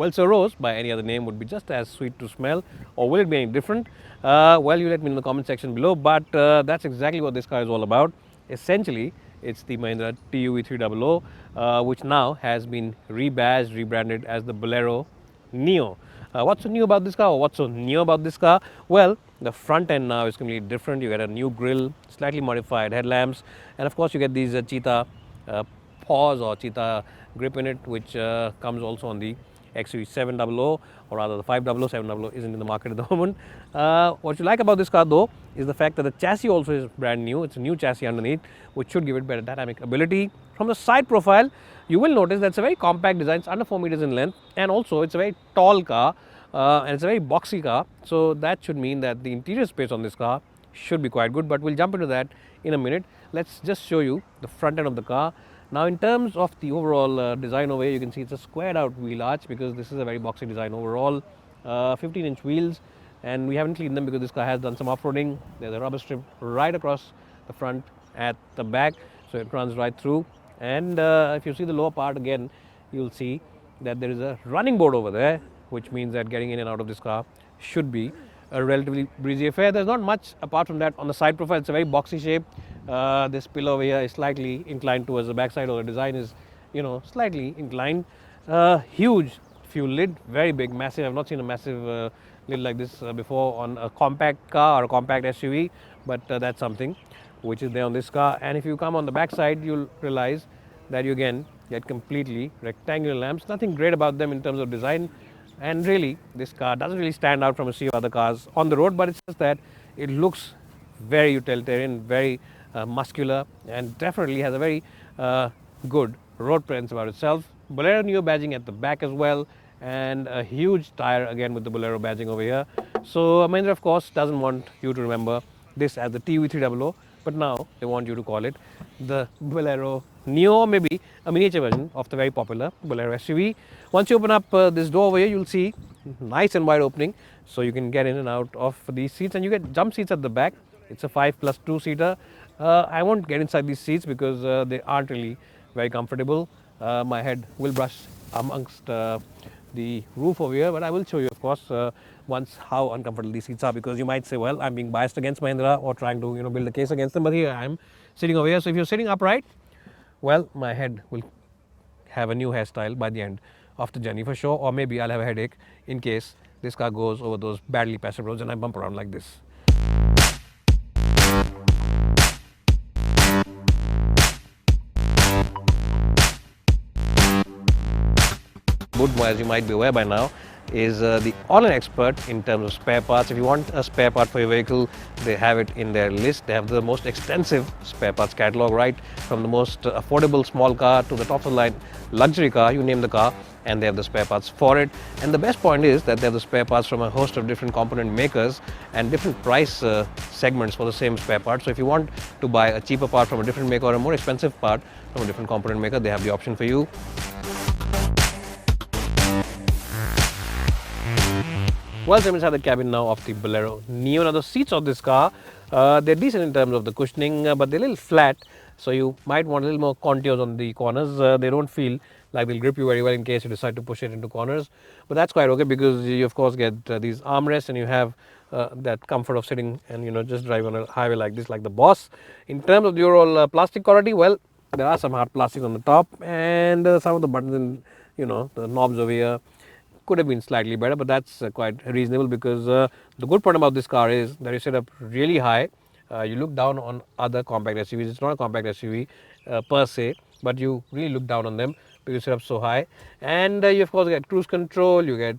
Well, so rose by any other name would be just as sweet to smell, or will it be any different? Well, you let me know in the comment section below, but that's exactly what this car is all about. Essentially, it's the Mahindra TUV300, which now has been rebadged, rebranded as the Bolero Neo. What's so new about this car, or what's so new about this car? Well, the front end now is completely different. You get a new grille, slightly modified headlamps, and of course you get these cheetah paws or cheetah grip in it, which comes also on the XUV700, or rather the 500. 700 isn't in the market at the moment. What you like about this car though is the fact that the chassis also is brand new. It's a new chassis underneath, which should give it better dynamic ability. From the side profile, you will notice that's a very compact design. It's under 4 meters in length, and also it's a very tall car, and it's a very boxy car. So that should mean that the interior space on this car should be quite good, but we'll jump into that in a minute. Let's just show you the front end of the car. Now, in terms of the overall design over here, you can see it's a squared out wheel arch, because this is a very boxy design overall. 15-inch wheels, and we haven't cleaned them because this car has done some off-roading. There's a rubber strip right across the front at the back, so it runs right through. And if you see the lower part again, you'll see that there is a running board over there, which means that getting in and out of this car should be a relatively breezy affair. There's not much apart from that on the side profile. It's a very boxy shape. This pillar over here is slightly inclined towards the backside, or the design is, slightly inclined. Huge fuel lid, very big, massive. I've not seen a massive lid like this before on a compact car or a compact SUV, but that's something which is there on this car. And if you come on the back side, you'll realize that you again get completely rectangular lamps. Nothing great about them in terms of design, and really this car doesn't really stand out from a sea of other cars on the road, but it's just that it looks very utilitarian, very muscular, and definitely has a very good road presence about itself. Bolero Neo badging at the back as well, and a huge tire again with the Bolero badging over here. So Mahindra of course doesn't want you to remember this as the TUV300, but now they want you to call it the Bolero Neo, or maybe a miniature version of the very popular Bolero SUV. Once you open up this door over here, you'll see nice and wide opening, so you can get in and out of these seats, and you get jump seats at the back. It's a 5+2 seater. I won't get inside these seats because they aren't really very comfortable. My head will brush amongst the roof over here, but I will show you of course once how uncomfortable these seats are, because you might say, well, I'm being biased against Mahindra or trying to build a case against them, but here I'm sitting over here. So if you're sitting upright, well, my head will have a new hairstyle by the end of the journey for sure, or maybe I'll have a headache in case this car goes over those badly patched roads and I bump around like this. Budmo, as you might be aware by now, is the online expert in terms of spare parts. If you want a spare part for your vehicle, they have it in their list. They have the most extensive spare parts catalog, right from the most affordable small car to the top of the line luxury car, you name the car, and they have the spare parts for it. And the best point is that they have the spare parts from a host of different component makers and different price segments for the same spare part. So if you want to buy a cheaper part from a different maker or a more expensive part from a different component maker, they have the option for you. Well, so I'm inside the cabin now of the Bolero Neo. Now the seats of this car, they're decent in terms of the cushioning, but they're a little flat, so you might want a little more contours on the corners. They don't feel like they'll grip you very well in case you decide to push it into corners, but that's quite okay, because you of course get these armrests, and you have that comfort of sitting and just drive on a highway like this, like the boss. In terms of the overall plastic quality, well, there are some hard plastics on the top, and some of the buttons and the knobs over here could have been slightly better, but that's quite reasonable, because the good part about this car is that you sit up really high. You look down on other compact SUVs. It's not a compact SUV per se, but you really look down on them because you sit up so high. And you of course get cruise control, you get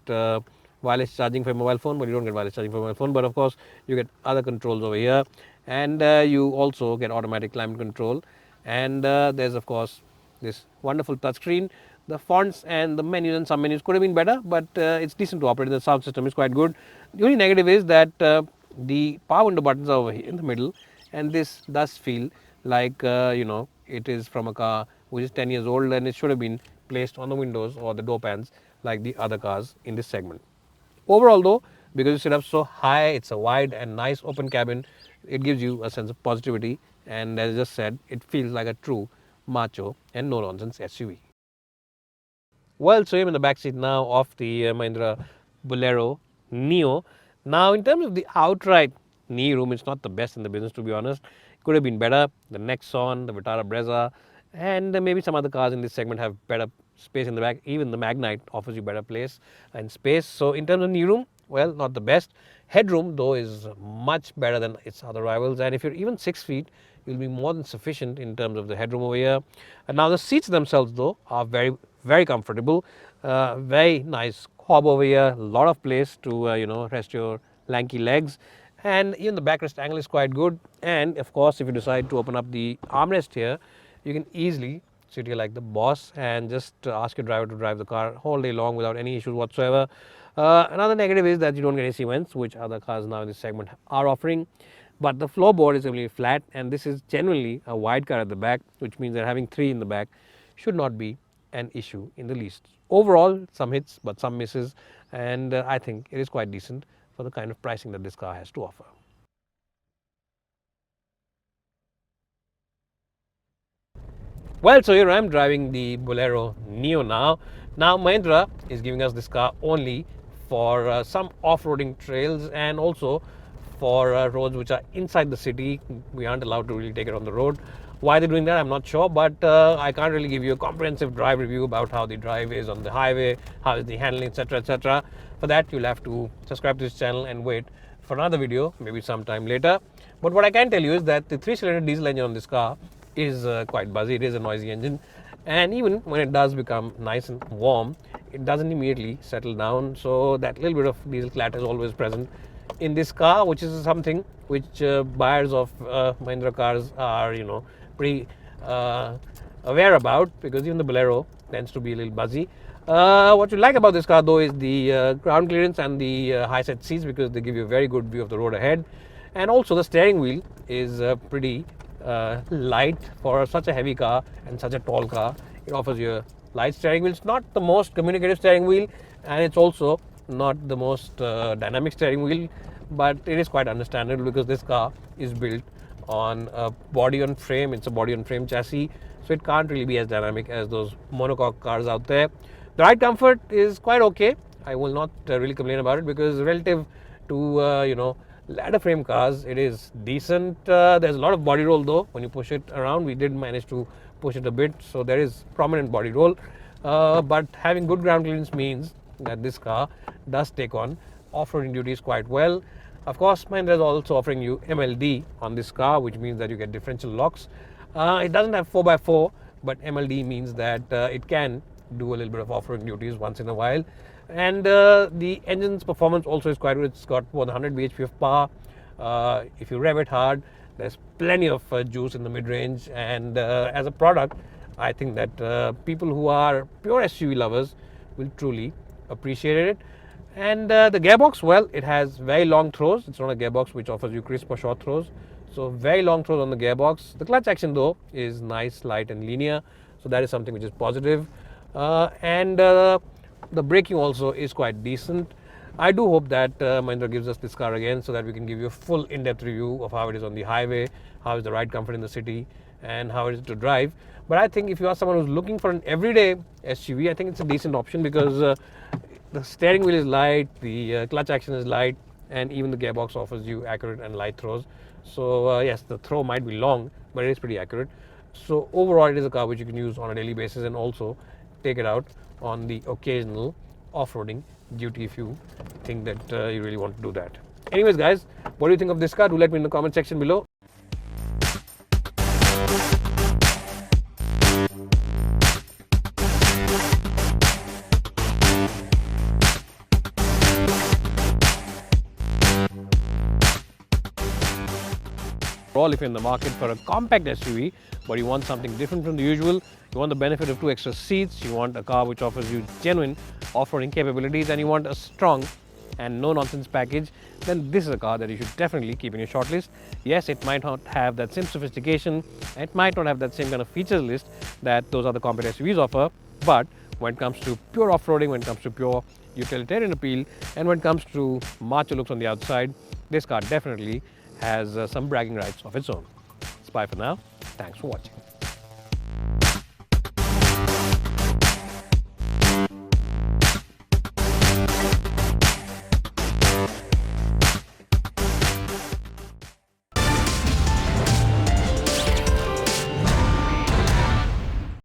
wireless charging for your mobile phone, but you don't get wireless charging for your mobile phone, but of course you get other controls over here, and you also get automatic climate control. And there's of course this wonderful touchscreen. The fonts and the menus and some menus could have been better, but it's decent to operate. The sound system is quite good. The only negative is that the power window buttons are over here in the middle, and this does feel like it is from a car which is 10 years old, and it should have been placed on the windows or the door pans like the other cars in this segment. Overall though, because you sit up so high, it's a wide and nice open cabin, it gives you a sense of positivity, and as I just said, it feels like a true macho and no nonsense SUV. Well, so I'm in the back seat now of the Mahindra Bolero Neo. Now, in terms of the outright knee room, it's not the best in the business, to be honest. Could have been better. The Nexon, the Vitara Brezza, and maybe some other cars in this segment have better space in the back. Even the Magnite offers you better place and space. So, in terms of knee room, well, not the best. Headroom, though, is much better than its other rivals. And if you're even 6 feet, you'll be more than sufficient in terms of the headroom over here. And now the seats themselves, though, are very, very comfortable. Very nice hob over here. A lot of place to rest your lanky legs. And even the backrest angle is quite good. And of course, if you decide to open up the armrest here, you can easily sit here like the boss and just ask your driver to drive the car whole day long without any issues whatsoever. Another negative is that you don't get AC vents, which other cars now in this segment are offering. But the floorboard is really flat, and this is generally a wide car at the back, which means that having 3 in the back should not be an issue in the least. Overall, some hits but some misses, and I think it is quite decent for the kind of pricing that this car has to offer. Well, so here I am driving the Bolero Neo now. Now Mahindra is giving us this car only for some off-roading trails and also for roads which are inside the city. We aren't allowed to really take it on the road. Why they're doing that, I'm not sure, but I can't really give you a comprehensive drive review about how the drive is on the highway, how is the handling, etc., etc. For that, you'll have to subscribe to this channel and wait for another video, maybe sometime later. But what I can tell you is that the 3-cylinder diesel engine on this car is quite buzzy. It is a noisy engine, and even when it does become nice and warm, it doesn't immediately settle down. So that little bit of diesel clatter is always present in this car, which is something which buyers of Mahindra cars are pretty aware about, because even the Bolero tends to be a little buzzy. What you like about this car, though, is the ground clearance and the high set seats, because they give you a very good view of the road ahead. And also the steering wheel is pretty light for such a heavy car and such a tall car. It offers you a light steering wheel. It's not the most communicative steering wheel, and it's also not the most dynamic steering wheel, but it is quite understandable because this car is built on a body on frame. It's a body on frame chassis, so it can't really be as dynamic as those monocoque cars out there. The ride comfort is quite okay. I will not really complain about it, because relative to ladder frame cars, it is decent. There's a lot of body roll, though. When you push it around, we did manage to push it a bit, so there is prominent body roll. But having good ground clearance means that this car does take on off-roading duties quite well. Of course, Mahindra is also offering you MLD on this car, which means that you get differential locks. It doesn't have 4x4, but MLD means that it can do a little bit of off-roading duties once in a while. And the engine's performance also is quite good. It's got more than 100 bhp of power. If you rev it hard, there's plenty of juice in the mid-range. And as a product, I think that people who are pure SUV lovers will truly appreciate it. And the gearbox, well, it has very long throws. It's not a gearbox which offers you crisp or short throws. So very long throws on the gearbox. The clutch action, though, is nice, light and linear. So that is something which is positive. And the braking also is quite decent. I do hope that Mahindra gives us this car again, so that we can give you a full in-depth review of how it is on the highway, how is the ride comfort in the city, and how it is to drive. But I think if you are someone who's looking for an everyday SUV, I think it's a decent option, because the steering wheel is light, the clutch action is light, and even the gearbox offers you accurate and light throws. So yes, the throw might be long, but it is pretty accurate. So overall, it is a car which you can use on a daily basis, and also take it out on the occasional off-roading duty if you think that you really want to do that. Anyways, guys, what do you think of this car? Do let me in the comment section below. All, if you're in the market for a compact SUV, but you want something different from the usual, you want the benefit of 2 extra seats, you want a car which offers you genuine off-roading capabilities, and you want a strong and no-nonsense package, then this is a car that you should definitely keep in your shortlist. Yes, it might not have that same sophistication, it might not have that same kind of features list that those other compact SUVs offer, but when it comes to pure off-roading, when it comes to pure utilitarian appeal, and when it comes to macho looks on the outside, this car definitely has some bragging rights of its own. It's bye for now. Thanks for watching.